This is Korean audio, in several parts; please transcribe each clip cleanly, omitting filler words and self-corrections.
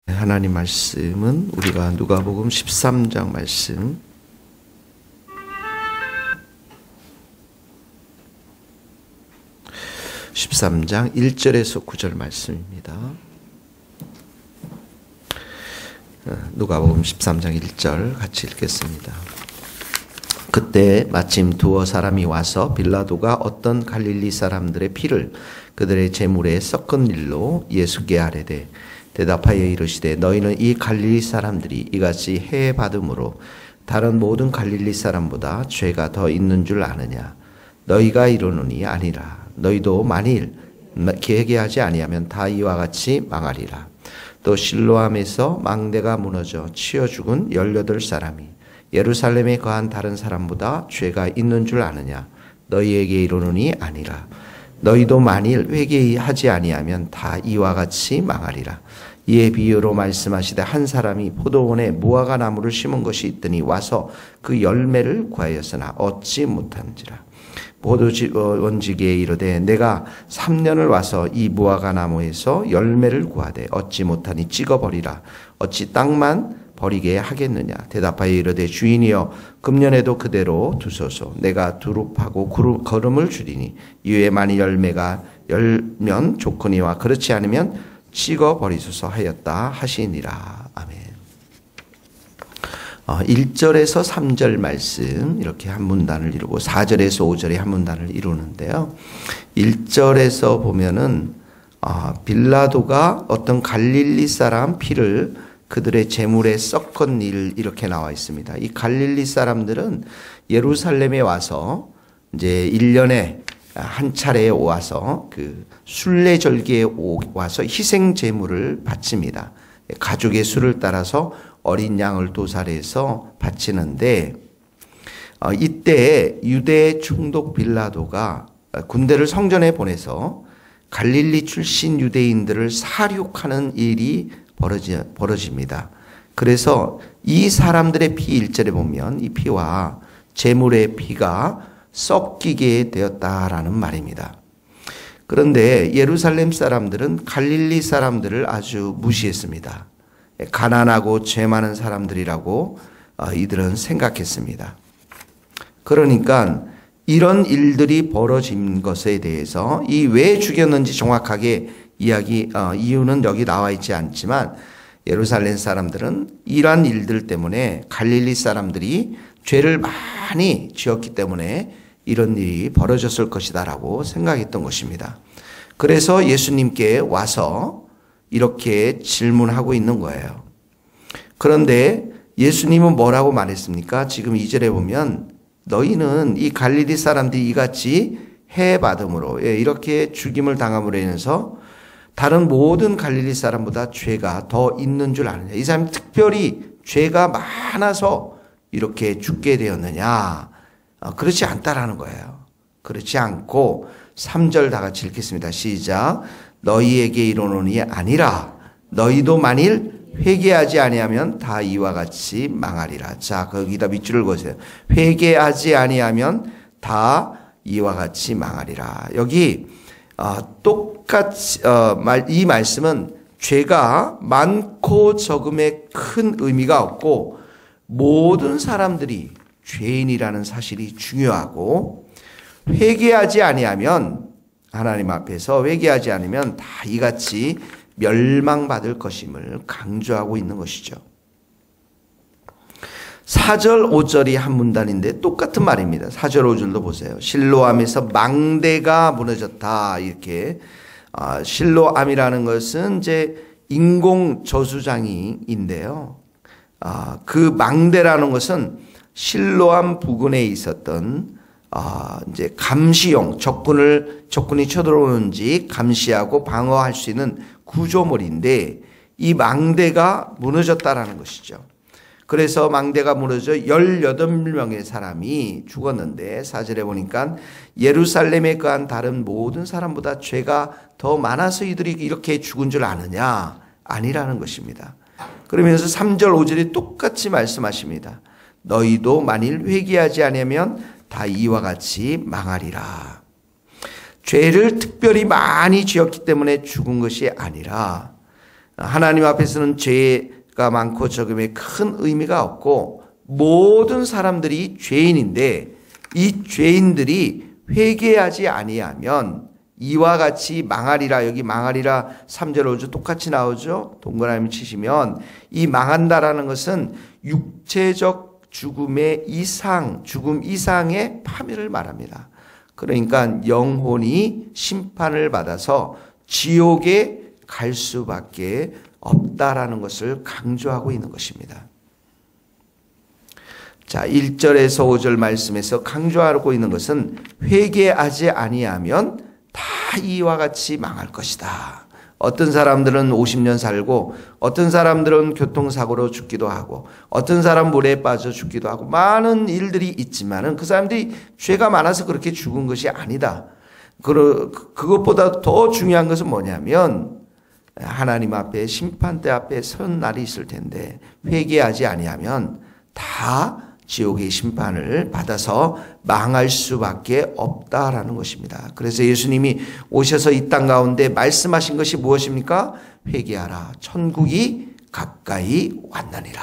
하나님 말씀은 우리가 누가복음 13장 말씀 13장 1절에서 9절 말씀입니다. 누가복음 13장 1절 같이 읽겠습니다. 그때 마침 두어 사람이 와서 빌라도가 어떤 갈릴리 사람들의 피를 그들의 제물에 섞은 일로 예수께 아뢰되 대답하여 이르시되 너희는 이 갈릴리 사람들이 이같이 해해 받음으로 다른 모든 갈릴리 사람보다 죄가 더 있는 줄 아느냐? 너희가 이르노니 아니라. 너희도 만일 회개하지 아니하면 다 이와 같이 망하리라. 또 실로암에서 망대가 무너져 치여 죽은 18사람이 예루살렘에 거한 다른 사람보다 죄가 있는 줄 아느냐? 너희에게 이르노니 아니라. 너희도 만일 회개하지 아니하면 다 이와 같이 망하리라. 이에 비유로 말씀하시되 한 사람이 포도원에 무화과 나무를 심은 것이 있더니 와서 그 열매를 구하였으나 얻지 못한지라. 포도원지기에 이르되 내가 3년을 와서 이 무화과 나무에서 열매를 구하되 얻지 못하니 찍어버리라. 어찌 땅만 버리게 하겠느냐? 대답하여 이르되 주인이여 금년에도 그대로 두소서. 내가 두릅하고 거름을 주리니 이후에 만일 열매가 열면 좋거니와 그렇지 않으면 찍어버리소서 하였다 하시니라. 아멘. 1절에서 3절 말씀 이렇게 한 문단을 이루고 4절에서 5절에 한 문단을 이루는데요. 1절에서 보면은 빌라도가 어떤 갈릴리 사람 피를 그들의 제물에 섞은 일 이렇게 나와 있습니다. 이 갈릴리 사람들은 예루살렘에 와서 이제 1년에 한 차례에 와서 그 순례절기에 와서 희생 제물을 바칩니다. 가족의 수를 따라서 어린 양을 도살해서 바치는데 이때 유대 총독 빌라도가 군대를 성전에 보내서 갈릴리 출신 유대인들을 사륙하는 일이 벌어집니다. 그래서 이 사람들의 피 1절에 보면 이 피와 제물의 피가 섞이게 되었다라는 말입니다. 그런데 예루살렘 사람들은 갈릴리 사람들을 아주 무시했습니다. 가난하고 죄 많은 사람들이라고 이들은 생각했습니다. 그러니까 이런 일들이 벌어진 것에 대해서 이 왜 죽였는지 정확하게 이유는 여기 나와 있지 않지만 예루살렘 사람들은 이러한 일들 때문에 갈릴리 사람들이 죄를 많이 지었기 때문에 이런 일이 벌어졌을 것이다라고 생각했던 것입니다. 그래서 예수님께 와서 이렇게 질문하고 있는 거예요. 그런데 예수님은 뭐라고 말했습니까? 지금 2절에 보면 너희는 이 갈릴리 사람들이 이같이 해받음으로 이렇게 죽임을 당함으로 인해서 다른 모든 갈릴리 사람보다 죄가 더 있는 줄 아느냐. 이 사람이 특별히 죄가 많아서 이렇게 죽게 되었느냐. 그렇지 않다라는 거예요. 그렇지 않고 3절 다 같이 읽겠습니다. 시작. 너희에게 이르노니 아니라. 너희도 만일 회개하지 아니하면 다 이와 같이 망하리라. 자, 거기다 밑줄을 그으세요. 회개하지 아니하면 다 이와 같이 망하리라. 여기 똑같이 이 말씀은 죄가 많고 적음에 큰 의미가 없고 모든 사람들이 죄인이라는 사실이 중요하고 회개하지 아니하면 하나님 앞에서 회개하지 않으면 다 이같이 멸망받을 것임을 강조하고 있는 것이죠. 4절 5절이 한 문단인데 똑같은 말입니다. 4절 5절도 보세요. 실로암에서 망대가 무너졌다. 이렇게 실로암이라는 것은 이제 인공 저수장인데요. 그 망대라는 것은 실로암 부근에 있었던 이제 감시용 적군이 쳐들어오는지 감시하고 방어할 수 있는 구조물인데 이 망대가 무너졌다라는 것이죠. 그래서 망대가 무너져 18명의 사람이 죽었는데 4절에 보니까 예루살렘에 거한 다른 모든 사람보다 죄가 더 많아서 이들이 이렇게 죽은 줄 아느냐? 아니라는 것입니다. 그러면서 3절 5절이 똑같이 말씀하십니다. 너희도 만일 회개하지 않으면 다 이와 같이 망하리라. 죄를 특별히 많이 지었기 때문에 죽은 것이 아니라 하나님 앞에서는 죄가 많고 적음에 큰 의미가 없고 모든 사람들이 죄인인데 이 죄인들이 회개하지 아니하면 이와 같이 망하리라. 여기 망하리라 3절 5절 똑같이 나오죠. 동그라미 치시면 이 망한다라는 것은 육체적 죽음의 죽음 이상의 파멸을 말합니다. 그러니까 영혼이 심판을 받아서 지옥에 갈 수밖에 없다라는 것을 강조하고 있는 것입니다. 자, 1절에서 5절 말씀에서 강조하고 있는 것은 회개하지 아니하면 다 이와 같이 망할 것이다. 어떤 사람들은 50년 살고 어떤 사람들은 교통사고로 죽기도 하고 어떤 사람 물에 빠져 죽기도 하고 많은 일들이 있지만은 그 사람들이 죄가 많아서 그렇게 죽은 것이 아니다. 그것보다 더 중요한 것은 뭐냐면 하나님 앞에 심판대 앞에 선 날이 있을 텐데 회개하지 아니하면 다 지옥의 심판을 받아서 망할 수밖에 없다라는 것입니다. 그래서 예수님이 오셔서 이 땅 가운데 말씀하신 것이 무엇입니까? 회개하라. 천국이 가까이 왔느니라.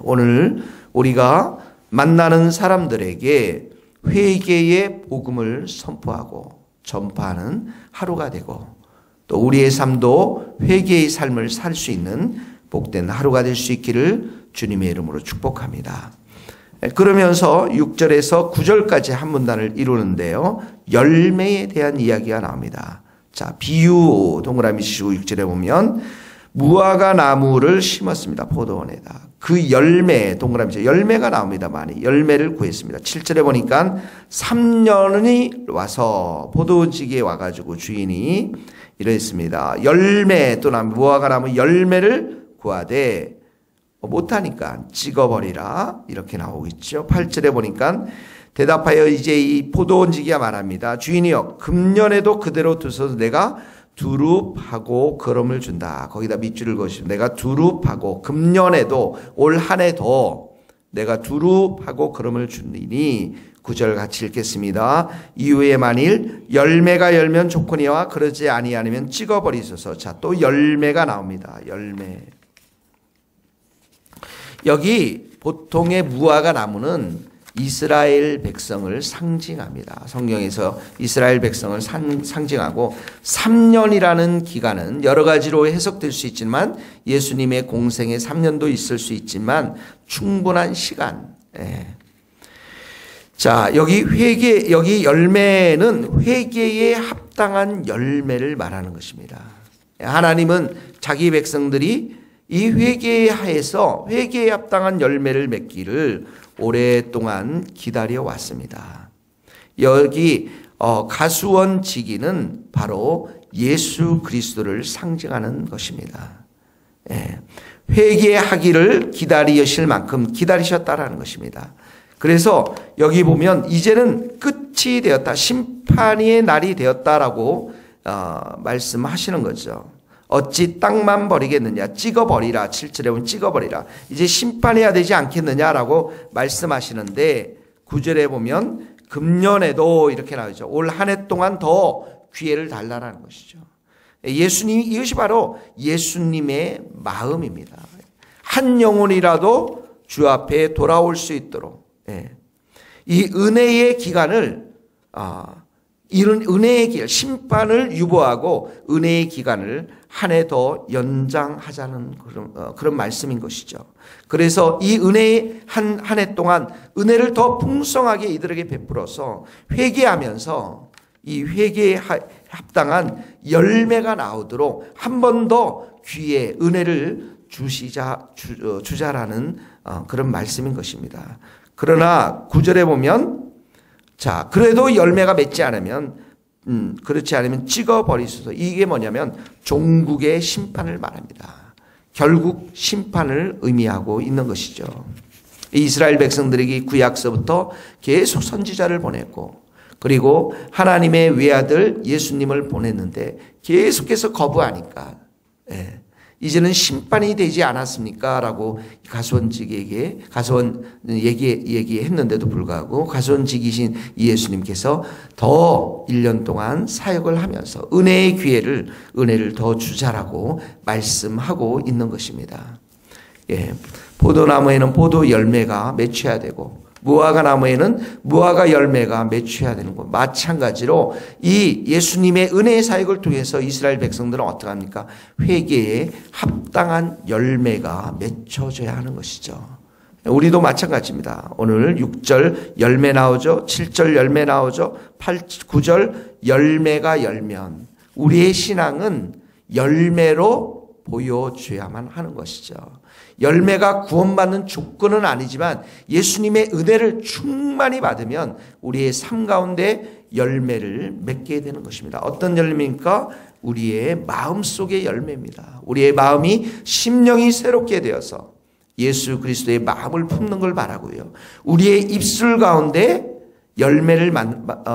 오늘 우리가 만나는 사람들에게 회개의 복음을 선포하고 전파하는 하루가 되고 또 우리의 삶도 회개의 삶을 살 수 있는 복된 하루가 될 수 있기를 주님의 이름으로 축복합니다. 그러면서 6절에서 9절까지 한 문단을 이루는데요. 열매에 대한 이야기가 나옵니다. 자, 비유 동그라미 치시고 6절에 보면 무화과 나무를 심었습니다. 포도원에다. 그 열매 동그라미 치시고 열매가 나옵니다. 많이. 열매를 구했습니다. 7절에 보니까 3년이 와서 포도원지기에 와가지고 주인이 이랬습니다. 열매 또 무화과 나무 열매를 구하되 못하니까 찍어버리라 이렇게 나오고 있죠. 8절에 보니까 대답하여 이제 이 포도원지기가 말합니다. 주인이여 금년에도 그대로 두셔서 내가 두릅하고 거름을 준다. 거기다 밑줄을 그으시면 내가 두릅하고 금년에도 올 한 해도 내가 두릅하고 거름을 주리니 9절 같이 읽겠습니다. 이후에 만일 열매가 열면 좋거니와 그러지 아니하면 찍어버리소서. 자, 또 열매가 나옵니다. 열매. 여기 보통의 무화과 나무는 이스라엘 백성을 상징합니다. 성경에서 이스라엘 백성을 상징하고 3년이라는 기간은 여러 가지로 해석될 수 있지만 예수님의 공생에 3년도 있을 수 있지만 충분한 시간. 자, 여기 여기 열매는 회개에 합당한 열매를 말하는 것입니다. 하나님은 자기 백성들이 이 회개에 하에서 회개에 합당한 열매를 맺기를 오랫동안 기다려 왔습니다. 여기 가수원 지기는 바로 예수 그리스도를 상징하는 것입니다. 회개하기를 기다리실 만큼 기다리셨다라는 것입니다. 그래서 여기 보면 이제는 끝이 되었다. 심판의 날이 되었다라고 말씀하시는 거죠. 어찌 땅만 버리겠느냐. 찍어버리라. 7절에 보면 찍어버리라. 이제 심판해야 되지 않겠느냐라고 말씀하시는데 9절에 보면 금년에도 이렇게 나오죠. 올 한 해 동안 더 기회를 달라라는 것이죠. 예수님, 이것이 바로 예수님의 마음입니다. 한 영혼이라도 주 앞에 돌아올 수 있도록 이 은혜의 기간을 이런 은혜의 기간, 심판을 유보하고 은혜의 기간을 한 해 더 연장하자는 그런 말씀인 것이죠. 그래서 이 은혜의 한 해 동안 은혜를 더 풍성하게 이들에게 베풀어서 회개하면서 이 회개에 합당한 열매가 나오도록 한 번 더 귀에 은혜를 주자라는 그런 말씀인 것입니다. 그러나 9절에 보면 자, 그래도 열매가 맺지 않으면 그렇지 않으면 찍어버리소서. 이게 뭐냐면 종국의 심판을 말합니다. 결국 심판을 의미하고 있는 것이죠. 이스라엘 백성들에게 구약서부터 계속 선지자를 보냈고 그리고 하나님의 외아들 예수님을 보냈는데 계속해서 거부하니까 이제는 심판이 되지 않았습니까? 라고 가수원직에게 얘기했는데도 불구하고 가수원직이신 예수님께서 더 1년 동안 사역을 하면서 은혜를 더 주자라고 말씀하고 있는 것입니다. 예, 포도나무에는 포도 열매가 맺혀야 되고 무화과 나무에는 무화과 열매가 맺혀야 되는 것. 마찬가지로 이 예수님의 은혜의 사역을 통해서 이스라엘 백성들은 어떻게 합니까? 회개에 합당한 열매가 맺혀져야 하는 것이죠. 우리도 마찬가지입니다. 오늘 6절 열매 나오죠. 7절 열매 나오죠. 9절 열매가 열면 우리의 신앙은 열매로 보여줘야만 하는 것이죠. 열매가 구원받는 조건은 아니지만 예수님의 은혜를 충만히 받으면 우리의 삶 가운데 열매를 맺게 되는 것입니다. 어떤 열매입니까? 우리의 마음속의 열매입니다. 우리의 마음이 심령이 새롭게 되어서 예수 그리스도의 마음을 품는 걸 말하고요. 우리의 입술 가운데 열매를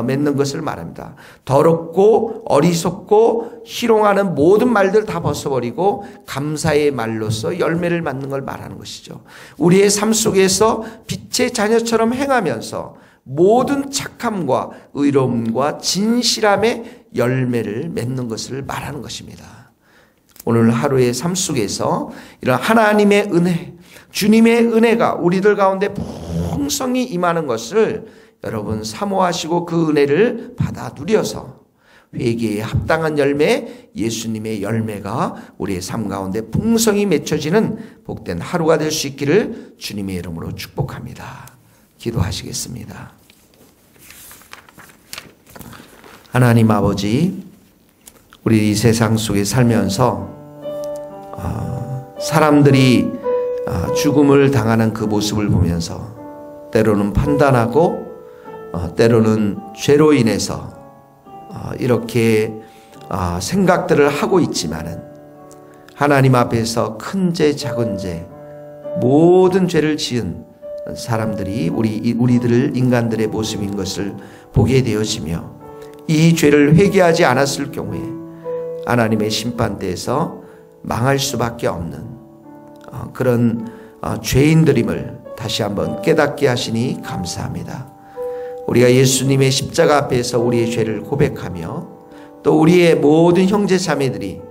맺는 것을 말합니다. 더럽고 어리석고 희롱하는 모든 말들 다 벗어버리고 감사의 말로서 열매를 맺는 걸 말하는 것이죠. 우리의 삶 속에서 빛의 자녀처럼 행하면서 모든 착함과 의로움과 진실함의 열매를 맺는 것을 말하는 것입니다. 오늘 하루의 삶 속에서 이런 하나님의 은혜, 주님의 은혜가 우리들 가운데 풍성히 임하는 것을 여러분 사모하시고 그 은혜를 받아 누려서 회개에 합당한 열매, 예수님의 열매가 우리의 삶 가운데 풍성히 맺혀지는 복된 하루가 될 수 있기를 주님의 이름으로 축복합니다. 기도하시겠습니다. 하나님 아버지, 우리 이 세상 속에 살면서 사람들이 죽음을 당하는 그 모습을 보면서 때로는 판단하고 때로는 죄로 인해서 이렇게 생각들을 하고 있지만은 하나님 앞에서 큰 죄 작은 죄 모든 죄를 지은 사람들이 우리들 인간들의 모습인 것을 보게 되어지며 이 죄를 회개하지 않았을 경우에 하나님의 심판대에서 망할 수밖에 없는 그런 죄인들임을 다시 한번 깨닫게 하시니 감사합니다. 우리가 예수님의 십자가 앞에서 우리의 죄를 고백하며 또 우리의 모든 형제 자매들이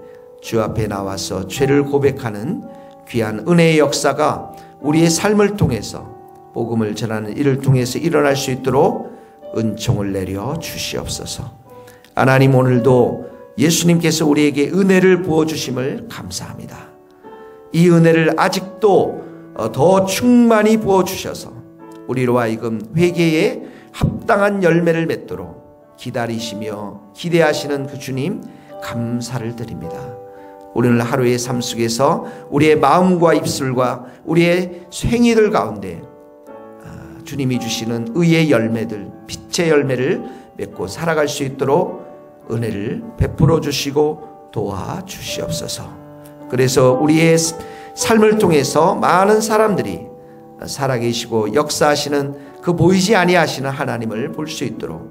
주 앞에 나와서 죄를 고백하는 귀한 은혜의 역사가 우리의 삶을 통해서 복음을 전하는 일을 통해서 일어날 수 있도록 은총을 내려 주시옵소서. 하나님, 오늘도 예수님께서 우리에게 은혜를 부어주심을 감사합니다. 이 은혜를 아직도 더 충만히 부어주셔서 우리로 하여금 회개에 합당한 열매를 맺도록 기다리시며 기대하시는 그 주님 감사를 드립니다. 오늘 하루의 삶 속에서 우리의 마음과 입술과 우리의 생이들 가운데 주님이 주시는 의의 열매들, 빛의 열매를 맺고 살아갈 수 있도록 은혜를 베풀어 주시고 도와 주시옵소서. 그래서 우리의 삶을 통해서 많은 사람들이 살아계시고 역사하시는 그 보이지 아니하시는 하나님을 볼 수 있도록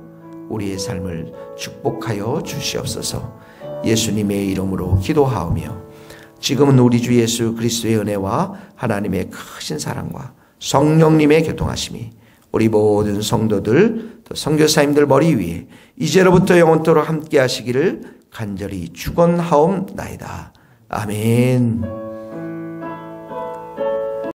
우리의 삶을 축복하여 주시옵소서. 예수님의 이름으로 기도하오며 지금은 우리 주 예수 그리스도의 은혜와 하나님의 크신 사랑과 성령님의 교통하심이 우리 모든 성도들 또 선교사님들 머리 위에 이제로부터 영원토록 함께 하시기를 간절히 축원하옵나이다. 아멘.